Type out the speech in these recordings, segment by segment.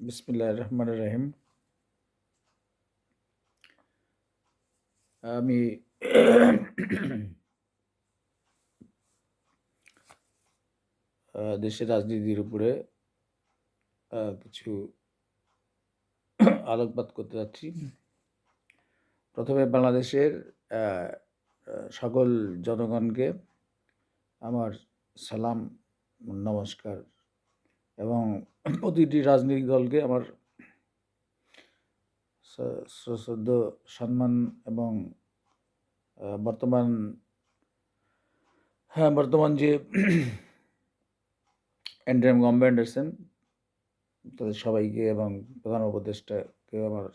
বিসমিল্লাহির রহমানির রহিম। আমি দেশের রাজনীতির উপরে কিছু আলোকপাত করতে যাচ্ছি। প্রথমে বাংলাদেশের আ আ সকল জনগণকে আমার সালাম, নমস্কার এবং প্রতিটি রাজনৈতিক দলকে আমার সশ্রদ্ধ সম্মান এবং বর্তমান বর্তমান যে ইন্টারিম গভর্নমেন্ট আছেন তাদের সবাইকে এবং প্রধান উপদেষ্টাকে আমার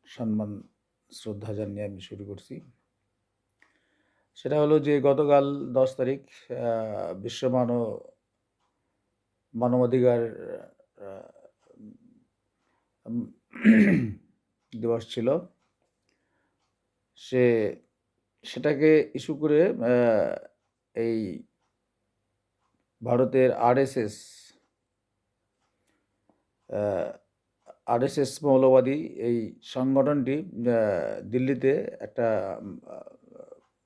সম্মান, শ্রদ্ধা জানিয়ে আমি শুরু করছি। সেটা হলো যে গতকাল ১০ তারিখ বিশ্ব মানবাধিকার আ উম দিবস ছিল। সে সেটাকে ইস্যু করে এই ভারতের আ আরএসএস মৌলবাদী এই সংগঠনটি আ দিল্লিতে একটা আ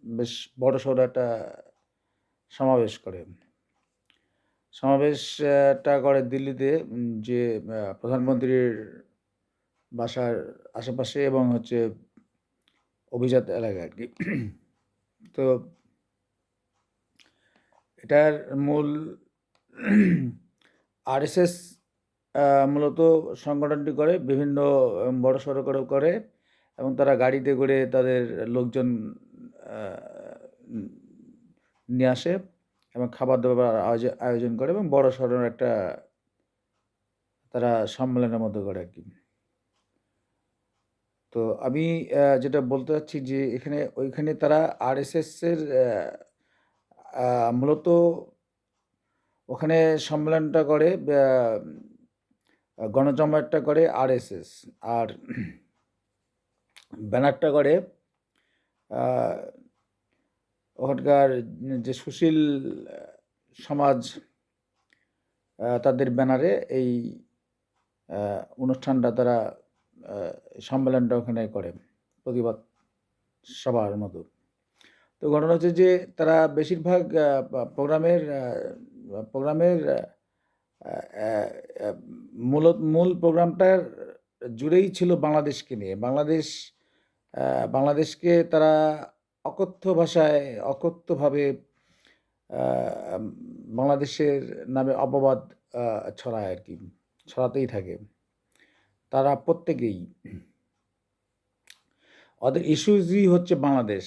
বেশ বড়সড় একটা সমাবেশ করে। সমাবেশটা করে দিল্লিতে যে প্রধানমন্ত্রীর বাসার আশেপাশে এবং হচ্ছে অভিজাত এলাকায় আরকি। তো এটার মূল আরএসএস মূলত সংগঠনটি করে বিভিন্ন বড়সড় করেও করে এবং তারা গাড়িতে করে তাদের লোকজন আ উম নিয়ে আসে এবং খাবার-দাবার আয়োজন করে এবং বড়সড় একটা তারা সম্মেলনের মতো করে আরকি। তো আমি যেটা বলতে চাচ্ছি যে ওইখানে তারা আরএসএস এর আ মূলত ওখানে সম্মেলনটা করে গণজমায়েতটা করে আরএসএস আর ব্যানারটা করে আ ওখানকার যে সুশীল আ সমাজ তাদের ব্যানারে এই আ অনুষ্ঠানটা তারা আ সম্মেলনটা ওখানে করে। প্রতিবাদ সভার মতো। তো ঘটনা হচ্ছে যে তারা বেশিরভাগ প্রোগ্রামের আ আ আ মূল প্রোগ্রামটার জুড়েই ছিল বাংলাদেশকে নিয়ে। আ বাংলাদেশকে তারা অকথ্য ভাষায়, অকথ্যভাবে আ বাংলাদেশের নামে অপবাদ আ ছড়ায় আরকি। ছড়াতেই থাকে। তারা প্রত্যেকেই। ওদের ইস্যুজই হচ্ছে বাংলাদেশ।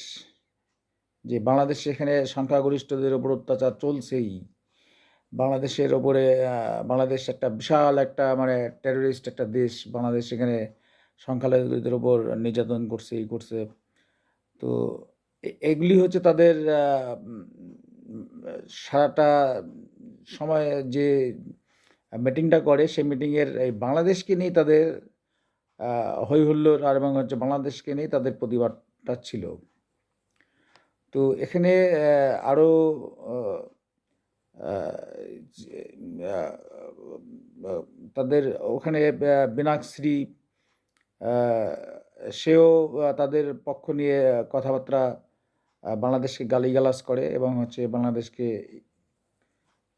যে বাংলাদেশে এখানে সংখ্যাগরিষ্ঠদের উপর অত্যাচার চলছেই। বাংলাদেশের ওপরে বাংলাদেশ একটা বিশাল একটা মানে টেররিস্ট একটা দেশ। বাংলাদেশ এখানে সংখ্যালঘুদের উপর নির্যাতন করছে, এই করছে। তো এগুলি হচ্ছে তাদের উম সারাটা সময় যে মিটিংটা করে সেই মিটিংয়ের এই বাংলাদেশকে নিয়ে তাদের আ হৈ-হুল্লোড় আর এবং হচ্ছে বাংলাদেশকে নিয়ে তাদের প্রতিবাদটা ছিল। তো এখানে আরো অ আ যে আ আ তাদের ওখানে বীণাশ্রী আ সেও তাদের পক্ষ নিয়ে কথাবার্তা বাংলাদেশকে গালিগালাজ করে এবং হচ্ছে বাংলাদেশকে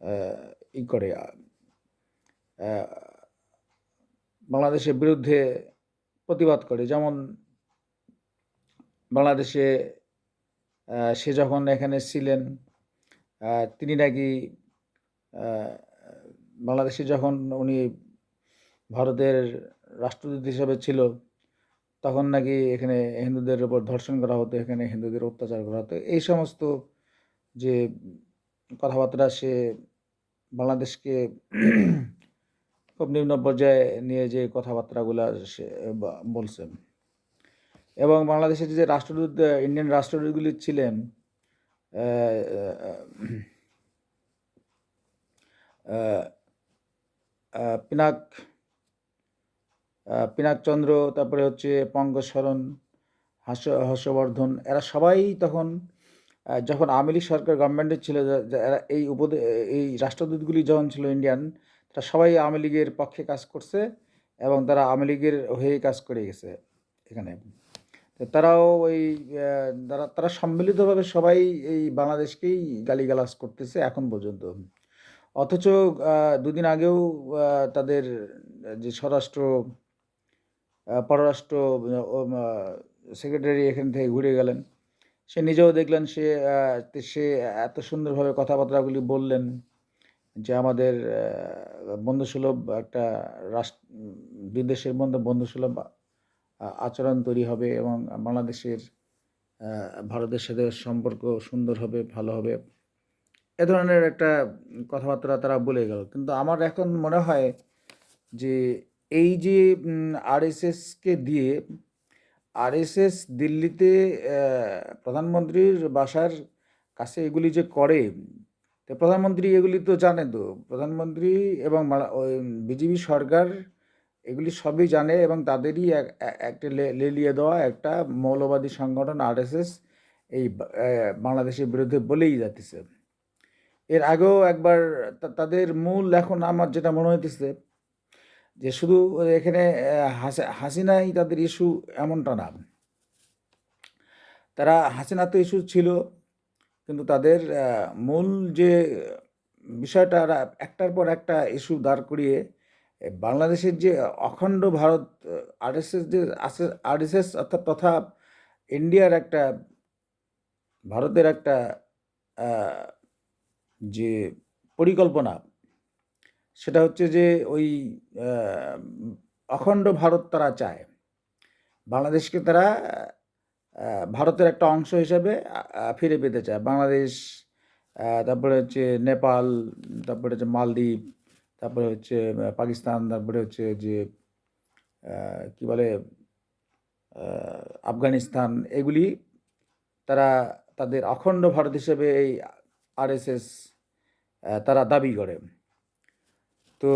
আ ই করে আ বাংলাদেশের বিরুদ্ধে প্রতিবাদ করে। যেমন বাংলাদেশে সে যখন এখানে ছিলেন, আ তিনি নাকি আ বাংলাদেশে যখন উনি ভারতের রাষ্ট্রদূত হিসেবে ছিল, তখন নাকি এখানে হিন্দুদের উপর ধর্ষণ করা হতো, এখানে হিন্দুদের অত্যাচার করা হতো। এই সমস্ত যে কথাবার্তা সে বাংলাদেশকে খুব নিম্ন পর্যায়ে নিয়ে যে কথাবার্তাগুলা সে বলছেন। এবং বাংলাদেশের যে রাষ্ট্রদূত ইন্ডিয়ান রাষ্ট্রদূতগুলি ছিলেন, অ্যা আ আ পিনাক পিনাক চন্দ্র, তারপরে হচ্ছে পঙ্কজ শরণ, হর্ষবর্ধন এরা সবাই তখন যখন আওয়ামী লীগ সরকার গভর্নমেন্টে ছিল এরা এই রাষ্ট্রদূতগুলি যখন ছিল ইন্ডিয়ান, তা সবাই আওয়ামী লীগের পক্ষে কাজ করছে এবং তারা আওয়ামী লীগের হয়ে কাজ করে গেছে এখানে। তো তারাও ওই তারা সম্মিলিতভাবে সবাই এই বাংলাদেশকেই গালিগালাজ করতেছে এখন পর্যন্ত। অথচ দুদিন আগেও তাদের যে পররাষ্ট্র সেক্রেটারি এখান থেকে ঘুরে গেলেন, সে নিজেও দেখলেন, সে এত সুন্দরভাবে কথাবার্তাগুলি বললেন যে আমাদের বন্ধুসুলভ একটা দুই দেশের মধ্যে বন্ধুসুলভ আচরণ তৈরি হবে এবং বাংলাদেশের ভারতের সাথে সম্পর্ক সুন্দর হবে, ভালো হবে, এ ধরনের একটা কথাবার্তা তারা বলে গেল। কিন্তু আমার এখন মনে হয় যে এই যে আরএসএসকে দিয়ে, আরএসএস দিল্লিতে প্রধানমন্ত্রীর বাসার কাছে এগুলি যে করে, তো প্রধানমন্ত্রী এগুলি তো জানে, তো প্রধানমন্ত্রী এবং ওই বিজেপি সরকার এগুলি সবই জানে এবং তাদেরই একটা লেলিয়ে দেওয়া একটা মৌলবাদী সংগঠন আরএসএস এই বাংলাদেশের বিরুদ্ধে বলেই যাচ্ছে। এর আগেও একবার তাদের মূল, এখন আমার যেটা মনে হইতেছে যে শুধু এখানে হাসিনাই তাদের ইস্যু এমনটা না, তারা হাসিনা তো ইস্যু ছিল, কিন্তু তাদের মূল যে বিষয়টা একটার পর একটা ইস্যু দাঁড় করিয়ে বাংলাদেশের যে অখণ্ড ভারত, আরএসএস যে আছে, আরএসএস অর্থাৎ তথা ইন্ডিয়ার একটা, ভারতের একটা যে পরিকল্পনা, সেটা হচ্ছে যে ওই অখণ্ড ভারত তারা চায়, বাংলাদেশকে তারা ভারতের একটা অংশ হিসেবে ফিরে পেতে চায়। বাংলাদেশ, তারপরে হচ্ছে নেপাল, তারপরে হচ্ছে মালদ্বীপ, তারপরে হচ্ছে পাকিস্তান, তারপরে হচ্ছে যে কি বলে আফগানিস্তান, এগুলি তারা তাদের অখণ্ড ভারত হিসেবে এই আরএসএস তারা দাবি করে। তো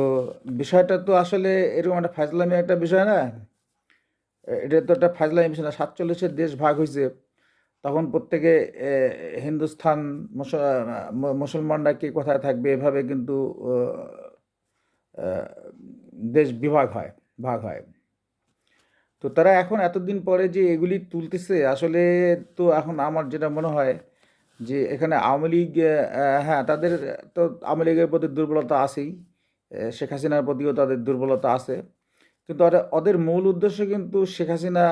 বিষয়টা তো আসলে এরকম একটা ফাজলামি একটা বিষয় না, এটা তো একটা ফাজলামি বিষয় না। 47-এর দেশ ভাগ হয়েছে, তখন প্রত্যেকে হিন্দুস্থান, মুসলমানরা কে কোথায় থাকবে, এভাবে কিন্তু দেশ ভাগ হয়। তো তারা এখন এতদিন পরে যে এগুলি তুলতেছে, আসলে তো এখন আমার যেটা মনে হয় যে এখানে আওয়ামী লীগ, হ্যাঁ তাদের তো আওয়ামী লীগের প্রতি দুর্বলতা আছেই, শেখ হাসিনার প্রতিও তাদের দুর্বলতা আছে, কিন্তু ওদের মূল উদ্দেশ্য কিন্তু শেখ হাসিনা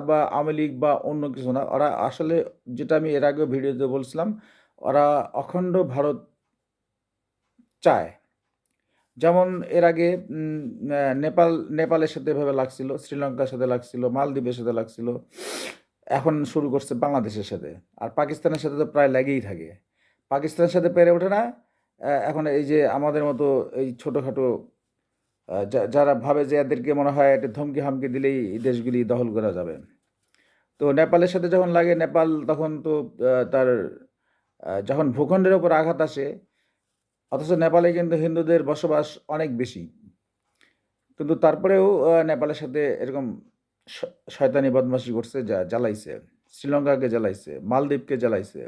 বা আওয়ামী লীগ বা অন্য কিছু না। ওরা আসলে, যেটা আমি এর আগে ভিডিওতে বলছিলাম, ওরা অখণ্ড ভারত চায়। যেমন এর আগে নেপালের সাথে এভাবে লাগছিল, শ্রীলঙ্কার সাথে লাগছিল, মালদ্বীপের সাথে লাগছিল, এখন শুরু করছে বাংলাদেশের সাথে। আর পাকিস্তানের সাথে তো প্রায় লেগেই থাকে, পাকিস্তানের সাথে পেরে ওঠে না। এখন এই যে আমাদের মতো এই ছোটোখাটো যারা ভাবে যে এদেরকে মনে হয় একটা ধমকি হামকি দিলেই এই দেশগুলি দখল করা যাবে, তো নেপালের সাথে যখন লাগে, নেপাল তখন তো তার যখন ভূখণ্ডের ওপর আঘাত আসে, অথচ নেপালে কিন্তু হিন্দুদের বসবাস অনেক বেশি, কিন্তু তারপরেও নেপালের সাথে এরকম শয়তানি বদমাশি করছে, জ্বালাইছে, শ্রীলঙ্কাকে জ্বালাইছে, মালদ্বীপকে জ্বালাইছে।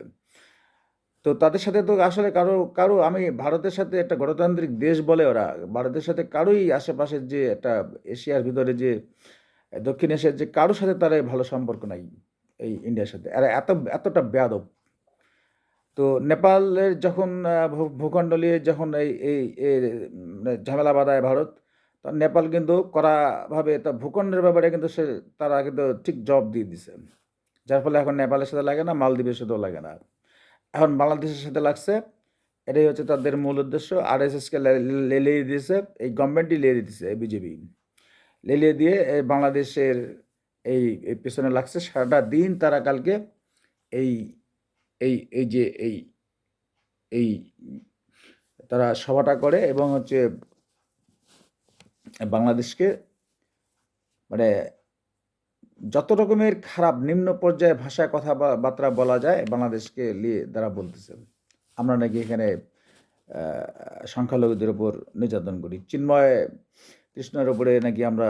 তো তাদের সাথে তো আসলে কারো আমি ভারতের সাথে একটা গণতান্ত্রিক দেশ বলে ওরা, ভারতের সাথে কারোই আশেপাশের যে একটা এশিয়ার ভিতরে যে দক্ষিণ এশিয়ার যে কারোর সাথে তার ভালো সম্পর্ক নাই এই ইন্ডিয়ার সাথে। আর এতটা বেয়াদব। তো নেপালের যখন ভূখণ্ড নিয়ে যখন এই ঝামেলা বাঁধায় ভারত, তখন নেপাল কিন্তু কড়াভাবে তা ভূখণ্ডের ব্যাপারে কিন্তু তারা কিন্তু ঠিক জবাব দিয়ে দিছে, যার ফলে এখন নেপালের সাথে লাগে না, মালদ্বীপের সাথেও লাগে না, এখন বাংলাদেশের সাথে লাগছে। এটাই হচ্ছে তাদের মূল উদ্দেশ্য। আরএসএসকে লেলিয়ে দিয়েছে, এই গভর্নমেন্টই লেলিয়ে দিয়েছে, এই বিজেপি লেলিয়ে দিয়ে বাংলাদেশের এই পেছনে লাগছে। সারাটা দিন তারা কালকে এই এই এই যে এই এই তারা সভাটা করে এবং হচ্ছে বাংলাদেশকে মানে যত রকমের খারাপ নিম্ন পর্যায়ে ভাষায় কথাবার্তা বলা যায় বাংলাদেশকে নিয়ে তারা বলতেছে, আমরা নাকি এখানে সংখ্যালঘুদের উপর নির্যাতন করি, চিন্ময় কৃষ্ণের উপরে নাকি আমরা,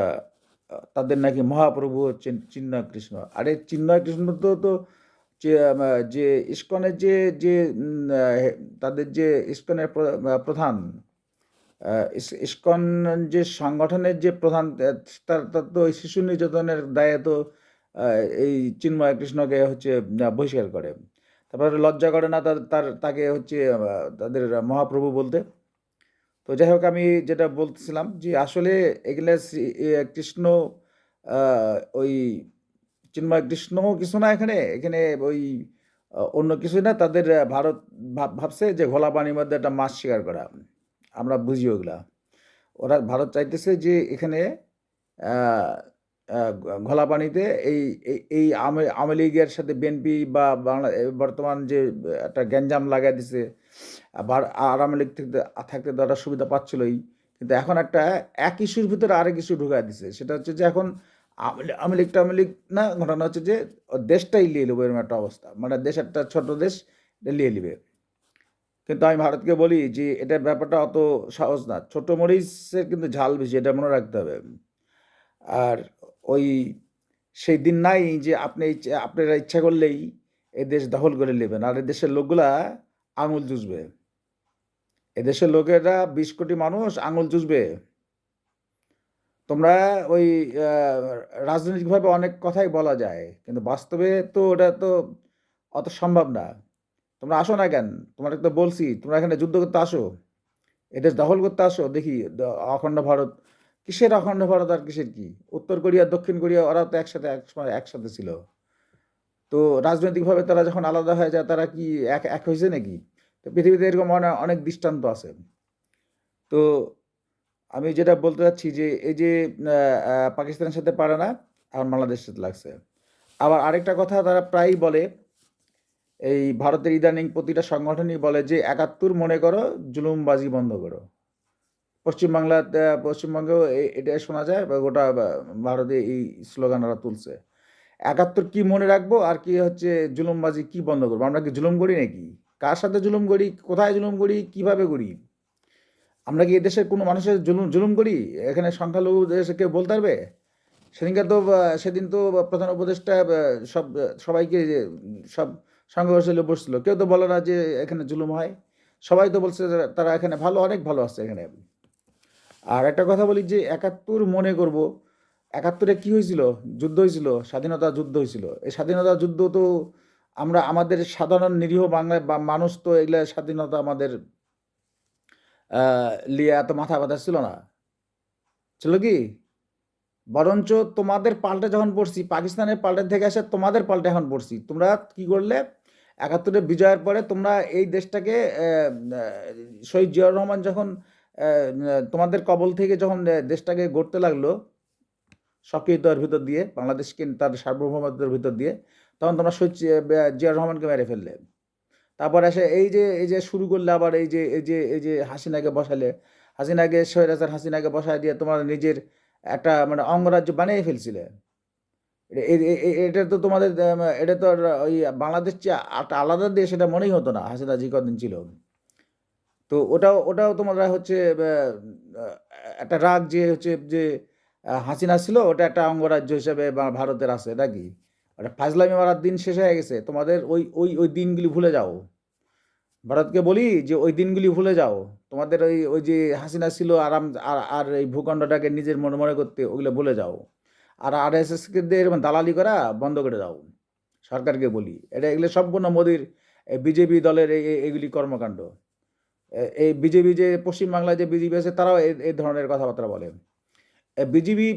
তাদের নাকি মহাপ্রভু হচ্ছেন চিন্ময় কৃষ্ণ। আরে চিন্ময় কৃষ্ণ তো যে ইস্কনের যে তাদের যে ইস্কনের প্রধান ইসকন যে সংগঠনের যে প্রধান, তার তার তো ওই শিশু নির্যাতনের দায়ে তো এই চিন্ময় কৃষ্ণকে হচ্ছে বহিষ্কার করে। তারপরে লজ্জা করে না তাকে হচ্ছে তাদের মহাপ্রভু বলতে। তো যাই হোক, আমি যেটা বলতেছিলাম যে আসলে এগুলা কৃষ্ণ, ওই চিন্ময় কৃষ্ণ কিছু না, এখানে এখানে ওই অন্য কিছু না। তাদের ভারত ভাবছে যে ঘোলা পানির মধ্যে একটা মাছ শিকার করা। আমরা বুঝি ওগুলা। ওরা ভারত চাইতেছে যে এখানে আহ, ঘোলা পানিতে এই এই আওয়ামী লীগের সাথে বিএনপি বা বাংলা বর্তমান যে একটা গ্যাঞ্জাম লাগাই দিছে। আবার আওয়ামী লীগ থেকে থাকতে তারা সুবিধা পাচ্ছিলই, কিন্তু এখন একটা এক ইস্যুর ভিতরে আরেক ইস্যু ঢুকাই দিছে। সেটা হচ্ছে যে এখন আওয়ামী লীগ না, ঘটনা হচ্ছে যে দেশটাই লিয়ে নেবো, এরকম একটা অবস্থা। মানে দেশ একটা ছোট দেশ, এটা লিয়ে নিবে। কিন্তু আমি ভারতকে বলি যে এটার ব্যাপারটা অত সহজ না। ছোট মরিচের কিন্তু ঝাল বেশি, এটা মনে রাখতে হবে। আর ওই সেই দিন নাই যে আপনারা ইচ্ছা করলেই এই দেশ দখল করে নেবেন, আর এই দেশের লোকগুলা আঙুল চুষবে। এদেশের লোকেরা 20 কোটি মানুষ আঙুল চুষবে। তোমরা ওই রাজনৈতিকভাবে অনেক কথাই বলা যায়, কিন্তু বাস্তবে তো ওটা তো অত সম্ভব না। তোমরা আসো না কেন? তোমাদের তো বলছি তোমরা এখানে যুদ্ধ করতে আসো, এদেশ দখল করতে আসো। দেখি অখণ্ড ভারত কিসের, অখণ্ড ভারত আর কিসের কি? উত্তর কোরিয়া দক্ষিণ কোরিয়া ওরা তো একসাথে একসময় একসাথে ছিল। তো রাজনৈতিকভাবে তারা যখন আলাদা হয়ে যায়, তারা কি এক এক হয়েছে নাকি? তো পৃথিবীতে এরকম অনেক দৃষ্টান্ত আছে। তো আমি যেটা বলতে চাচ্ছি যে এই যে পাকিস্তানের সাথে পারে না, আর বাংলাদেশের সাথে লাগছে। আবার আরেকটা কথা তারা প্রায়ই বলে, এই ভারতের ইদানিং প্রতিটা সংগঠনই বলে যে ৭১ মনে করো, জুলুমবাজি বন্ধ করো। পশ্চিমবঙ্গেও এটা শোনা যায়, বা গোটা ভারতে এই স্লোগান ওরা তুলছে। ৭১ কি মনে রাখবো, আর কি হচ্ছে জুলুমবাজি কি বন্ধ করবো? আমরা কি জুলুম করি নাকি? কার সাথে জুলুম করি, কোথায় জুলুম করি, কিভাবে করি? আমরা কি এদেশের কোনো মানুষের জুলুম জুলুম করি? এখানে সংখ্যালঘু দেশে কেউ বলতে পারবে? সেদিন তো প্রধান উপদেষ্টা সবাইকে সব সংঘর্ষে বসছিল, কেউ তো বলে না যে এখানে জুলুম হয়। সবাই তো বলছে যে তারা এখানে ভালো, অনেক ভালো আছে এখানে। আর একটা কথা বলি যে ৭১ মনে করব, ৭১-এ কি হয়েছিল? যুদ্ধ হয়েছিল, স্বাধীনতা যুদ্ধ হয়েছিল। এই স্বাধীনতা যুদ্ধ তো আমাদের সাধারণ নিরীহ বাংলা বা মানুষ তো এগুলা স্বাধীনতা আমাদের লিয়ে এত মাথা ব্যথা ছিল না। ছিল কি? বরঞ্চ তোমাদের পাল্টে যখন পড়ছি, পাকিস্তানের পাল্টে থেকে আসে তোমাদের পাল্টে এখন পড়ছি। তোমরা কি করলে? ৭১-এ বিজয়ের পরে তোমরা এই দেশটাকে শহীদ জিয়াউর রহমান যখন তোমাদের কবল থেকে যখন দেশটাকে গড়তে লাগলো সক্রিয়তার ভিতর দিয়ে, বাংলাদেশকে তার সার্বভৌমত্বের ভিতর দিয়ে, তখন তোমরা শহীদ জিয়াউর রহমানকে মেরে ফেললে। তারপর এসে এই যে শুরু করলে আবার এই যে হাসিনাকে বসালে, হাসিনাকে বসায় দিয়ে তোমার নিজের একটা মানে অঙ্গরাজ্য বানিয়ে ফেলছিলে। এটা তো তোমাদের এটা তো আর ওই বাংলাদেশ যে একটা আলাদা দেশ সেটা মনেই হতো না হাসিনা যে কদিন ছিল। তো ওটাও তোমরা হচ্ছে একটা রাগ যে হচ্ছে যে হাসিনা ছিল, ওটা একটা অঙ্গরাজ্য হিসেবে ভারতের আছে নাকি? ওটা ফাজলামি মারার দিন শেষ হয়ে গেছে তোমাদের। ওই দিনগুলি ভুলে যাও। ভারতকে বলি যে ওই দিনগুলি ভুলে যাও। তোমাদের ওই ওই যে হাসিনা ছিল আরাম, আর এই ভূখণ্ডটাকে নিজের মনে মনে করতে, ওগুলো ভুলে যাও। আর আরএসএসকে দিয়ে এরকম দালালি করা বন্ধ করে দাও। সরকারকে বলি, এগুলো সম্পূর্ণ মোদির বিজেপি দলের এইগুলি কর্মকাণ্ড। এই বিজেপি যে পশ্চিমবাংলায় যে বিজেপি আছে, তারাও এই ধরনের কথাবার্তা বলে। বিজেপি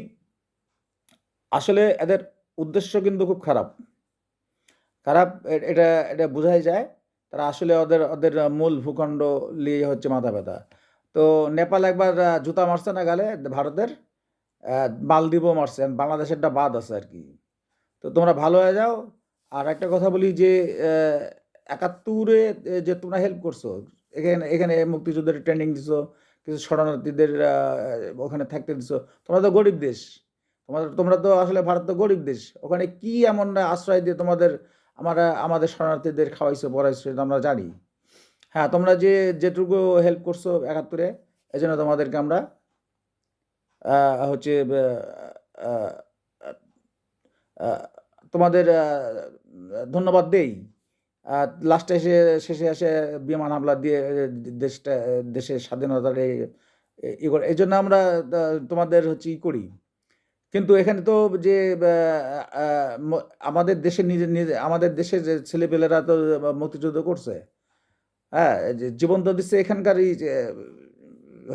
আসলে এদের উদ্দেশ্য কিন্তু খুব খারাপ। খারাপ এটা এটা বোঝাই যায়। তারা আসলে ওদের ওদের মূল ভূখণ্ড নিয়ে হচ্ছে মাথা ব্যথা। তো নেপাল একবার জুতা মারছে না গালে ভারতের, মালদ্বীপও মারছে, বাংলাদেশেরটা বাদ আছে আর কি। তো তোমরা ভালো হয়ে যাও। আর একটা কথা বলি যে ৭১-এ যে তোমরা হেল্প করছো, এখানে এখানে মুক্তিযুদ্ধের ট্রেনিং দিছো, কিছু শরণার্থীদের ওখানে থাকতে দিছো। তোমরা তো গরিব দেশ, তোমরা তো আসলে ভারত তো গরিব দেশ। ওখানে কি এমন আশ্রয় দিয়ে আমাদের শরণার্থীদের খাওয়াইছো পড়াইছো, সেটা আমরা জানি। হ্যাঁ, তোমরা যেটুকু হেল্প করছো ৭১-এ, এই জন্য তোমাদেরকে আমরা হচ্ছে আহ, আহ, তোমাদের ধন্যবাদ দেই। লাস্টে শেষে এসে বিমান হামলা দিয়ে দেশের স্বাধীনতার এই জন্য আমরা তোমাদের হচ্ছে করি। কিন্তু এখানে তো যে আমাদের দেশে নিজে আমাদের দেশে যে ছেলেপেলেরা তো মুক্তিযুদ্ধ করছে, হ্যাঁ, যে জীবন তো দিচ্ছে এখানকারই যে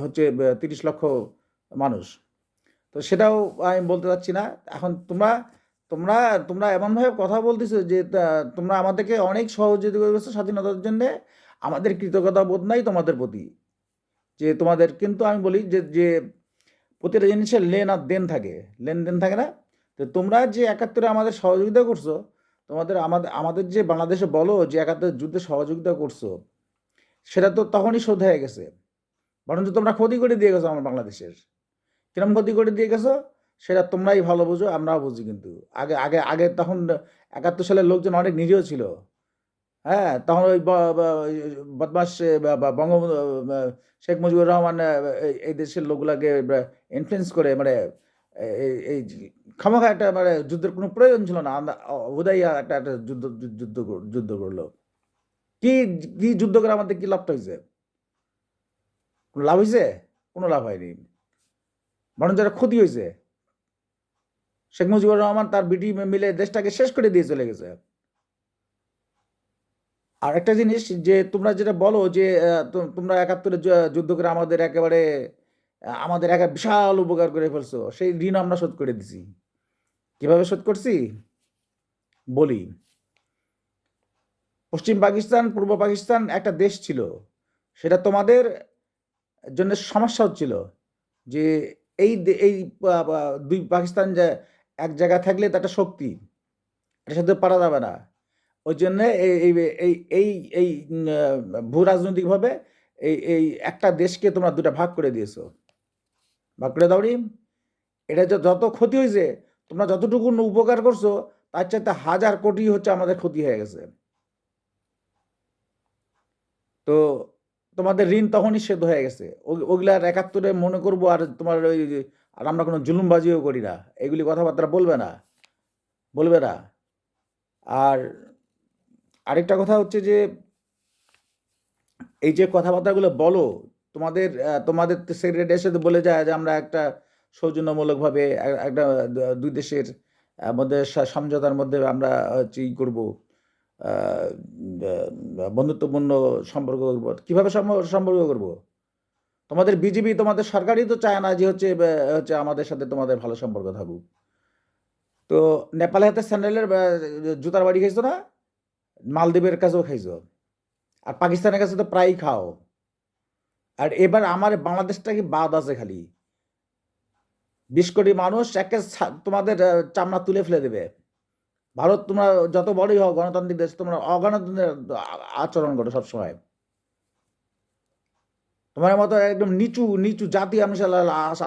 হচ্ছে ৩০ লক্ষ মানুষ। তো সেটাও আমি বলতে চাচ্ছি না। এখন তোমরা তোমরা এমনভাবে কথা বলতেছো যে তোমরা আমাদেরকে অনেক সহযোগিতা করেছো স্বাধীনতার জন্যে, আমাদের কৃতজ্ঞতা বোধ নাই তোমাদের প্রতি। যে তোমাদের কিন্তু আমি বলি যে প্রতিটা জিনিসের লেন আর দেন থাকে, লেনদেন থাকে না? তো তোমরা যে ৭১ আমাদের সহযোগিতা করছো, আমাদের যে বাংলাদেশে বলো যে ৭১ যুদ্ধে সহযোগিতা করছো, সেটা তো তখনই শোধ হয়ে গেছে। বরঞ্চ তোমরা ক্ষতি করে দিয়ে গেছো আমার বাংলাদেশের। কিরম ক্ষতি করে দিয়ে গেছো সেটা তোমরাই ভালো বুঝো, আমরাও বুঝি। কিন্তু আগে আগে আগে তখন ৭১ সালের লোকজন অনেক নিরীহ ছিল। হ্যাঁ, তখন ওই বদমাস বঙ্গবন্ধু শেখ মুজিবুর রহমান এই দেশের লোকগুলাকে ইনফ্লুয়েন্স করে, মানে এই খামাখা একটা মানে যুদ্ধের কোনো প্রয়োজন ছিল না, হুদাইয়া একটা একটা যুদ্ধ করলো। কি কি যুদ্ধ করে আমাদের কি লাভটা হয়েছে? কোনো লাভ হয়েছে? কোনো লাভ হয়নি, বরঞ্চ যারা ক্ষতি হয়েছে। শেখ মুজিবুর রহমান তার বিটি মিলে দেশটাকে শেষ করে দিয়ে চলে গেছে। আর একটা জিনিস যে তোমরা যেটা বলো যে তোমরা ৭১ যুদ্ধ করে আমাদের একেবারে আমাদের একটা বিশাল উপকার করে ফেলছো, সেই ঋণ আমরা শোধ করে দিছি। কিভাবে শোধ করছি বলি। পশ্চিম পাকিস্তান, পূর্ব পাকিস্তান একটা দেশ ছিল, সেটা তোমাদের জন্য সমস্যা হচ্ছিল যে এই দুই পাকিস্তান যে এক জায়গায় থাকলে তো একটা শক্তি, এটার সাথে পারা যাবে না। ওই জন্যে এই এই এই এই এই ভূ রাজনৈতিকভাবে এই একটা দেশকে তোমরা দুটা ভাগ করে দিয়েছো। ভাগ করে দাওনি। এটা যত ক্ষতি হয়েছে, তোমরা যতটুকু উপকার করছো তার চাইতে ১,০০০ কোটি হচ্ছে আমাদের ক্ষতি হয়ে গেছে। তো তোমাদের ঋণ তখনই সেদ্ধ হয়ে গেছে। ওগুলার ৭১ মনে করবো, আর তোমার ওই আর আমরা কোনো জুলুমবাজিও করি না, এগুলি কথাবার্তা বলবে না, বলবে না। আর আরেকটা কথা হচ্ছে যে এই যে কথাবার্তাগুলো বলো, তোমাদের সেক্রেটারি এসে বলে যায় যে আমরা একটা সৌজন্যমূলকভাবে একটা দুই দেশের মধ্যে সমঝোতার মধ্যে আমরা হচ্ছে ই করবো, বন্ধুত্বপূর্ণ সম্পর্ক করবো। কিভাবে সম্পর্ক করবো? তোমাদের বিজেপি, তোমাদের সরকারই তো চায় না যে হচ্ছে হচ্ছে আমাদের সাথে তোমাদের ভালো সম্পর্ক থাকুক। তো নেপালের হাতে স্যান্ডেলের জুতার বাড়ি খাইছো না? মালদ্বীপের কাছেও খাইছো, আর পাকিস্তানের কাছে তো প্রায়ই খাও। আর এবার আমার বাংলাদেশটা কি বাদ আছে খালি ২০ কোটি মানুষ একে তোমাদের চামড়া তুলে ফেলে দেবে। ভারত তোমরা যত বড়ই হও গণতান্ত্রিক দেশ, তোমরা অগণতান্ত্রিক আচরণ করো সবসময়। তোমার মতো একদম নিচু নিচু জাতি আমি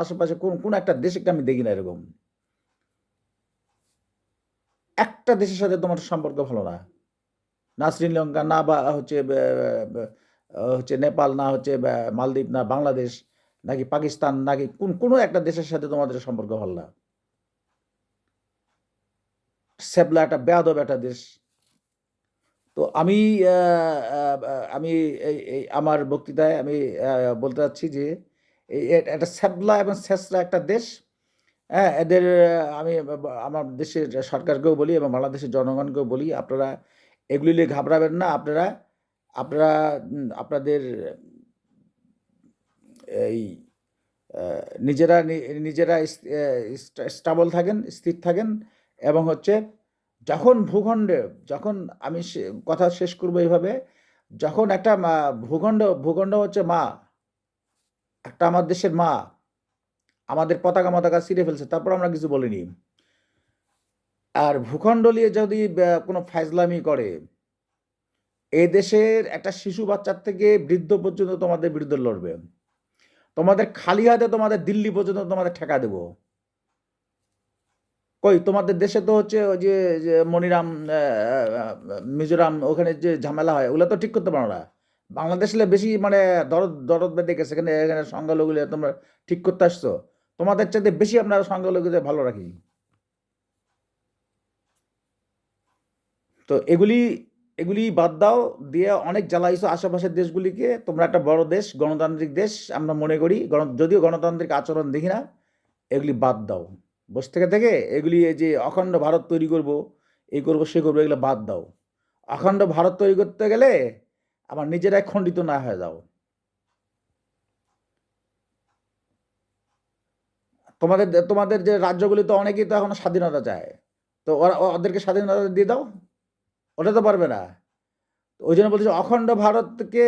আশেপাশে কোন একটা দেশে আমি দেখি না এরকম। একটা দেশের সাথে তোমার সম্পর্ক ভালো না, না শ্রীলঙ্কা, না বা হচ্ছে হচ্ছে নেপাল, না হচ্ছে মালদ্বীপ, না বাংলাদেশ, নাকি পাকিস্তান, নাকি কোনো একটা দেশের সাথে তোমাদের সম্পর্ক ভালো না। সেবলা একটা বেয়াদব একটা দেশ। তো আমি আমি এই আমার বক্তৃতায় আমি বলতে চাচ্ছি যে একটা স্যাবলা এবং ছেঁচড়া একটা দেশ। হ্যাঁ, এদের আমি আমার দেশের সরকারকেও বলি এবং বাংলাদেশের জনগণকেও বলি, আপনারা এগুলি নিয়ে ঘাবড়াবেন না। আপনারা আপনারা আপনাদের এই নিজেরা নিজেরা স্টেবল থাকেন, স্থির থাকেন। এবং হচ্ছে যখন ভূখণ্ডে, যখন আমি কথা শেষ করবো এইভাবে, যখন একটা ভূখণ্ড হচ্ছে মা, একটা আমার দেশের মা আমাদের পতাকা ছিঁড়ে ফেলছে, তারপর আমরা কিছু বলিনি। আর ভূখণ্ড নিয়ে যদি কোনো ফাজলামি করে, এই দেশের একটা শিশু বাচ্চার থেকে বৃদ্ধ পর্যন্ত তোমাদের বিরুদ্ধে লড়বে। তোমাদের খালি হাতে তোমাদের দিল্লি পর্যন্ত তোমাদের ঠেকা দেব। কই তোমাদের দেশে তো হচ্ছে ওই যে মনিরাম, মিজোরাম, ওখানে যে ঝামেলা হয় ওগুলো তো ঠিক করতে পারো না। বাংলাদেশে বেশি মানে দরদ বেঁধে গেছে, এখানে সংখ্যালঘুগুলো তোমরা ঠিক করতে আসছো। তোমাদের চাইতে বেশি আপনারা সংখ্যালঘুদের ভালো রাখি। তো এগুলি এগুলি বাদ দাও, দিয়ে অনেক জ্বালাইছো আশেপাশের দেশগুলিকে। তোমরা একটা বড় দেশ, গণতান্ত্রিক দেশ আমরা মনে করি, যদিও গণতান্ত্রিক আচরণ দেখি না। এগুলি বাদ দাও, বসে থেকে থেকে এগুলি, এই যে অখণ্ড ভারত তৈরি করব, এই করব সে করবো, এগুলো বাদ দাও। অখণ্ড ভারত তৈরি করতে গেলে আবার নিজেরাই খণ্ডিত না হয়ে যাও। তোমাদের তোমাদের যে রাজ্যগুলি তো অনেকেই তো এখনো স্বাধীনতা চায়, তো ওদেরকে স্বাধীনতা দিয়ে দাও। ওটা তো পারবে না। ওই জন্য বলতেছে অখণ্ড ভারতকে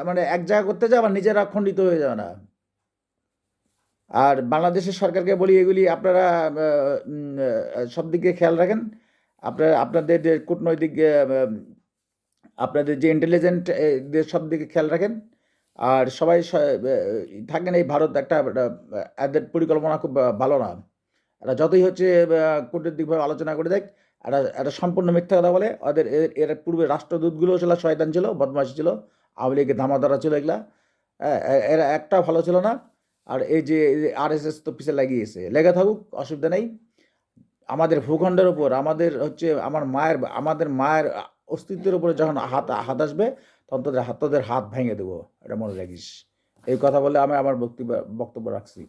মানে এক জায়গা করতে যায়, আবার নিজেরা খণ্ডিত হয়ে যাবে না। আর বাংলাদেশের সরকারকে বলি, এগুলি আপনারা সব দিকে খেয়াল রাখেন। আপনাদের যে কূটনৈতিক আপনাদের যে ইন্টেলিজেন্ট সব দিকে খেয়াল রাখেন। আর সবাই থাকেন, এই ভারত একটা এদের পরিকল্পনা খুব ভালো না। এরা যতই হচ্ছে কূটনৈতিকভাবে আলোচনা করে দেখ, এরা সম্পূর্ণ মিথ্যা কথা বলে। ওদের এর পূর্বে রাষ্ট্রদূতগুলো ছিল শয়তান, ছিল বদমাশ, ছিল আওয়ামী লীগের ধামাধারা ছিল এগুলা। এরা একটা ভালো ছিল না। আর এই যে আরএসএস তো পিছিয়ে লাগিয়েছে, লেগে থাকুক, অসুবিধা নেই। আমাদের ভূখণ্ডের উপর, আমাদের হচ্ছে আমাদের মায়ের অস্তিত্বের উপরে যখন হাত হাত আসবে, তখন তোদের হাত ভেঙে দেবো, এটা মনে রাখিস। এই কথা বলে আমি আমার বক্তব্য রাখছি।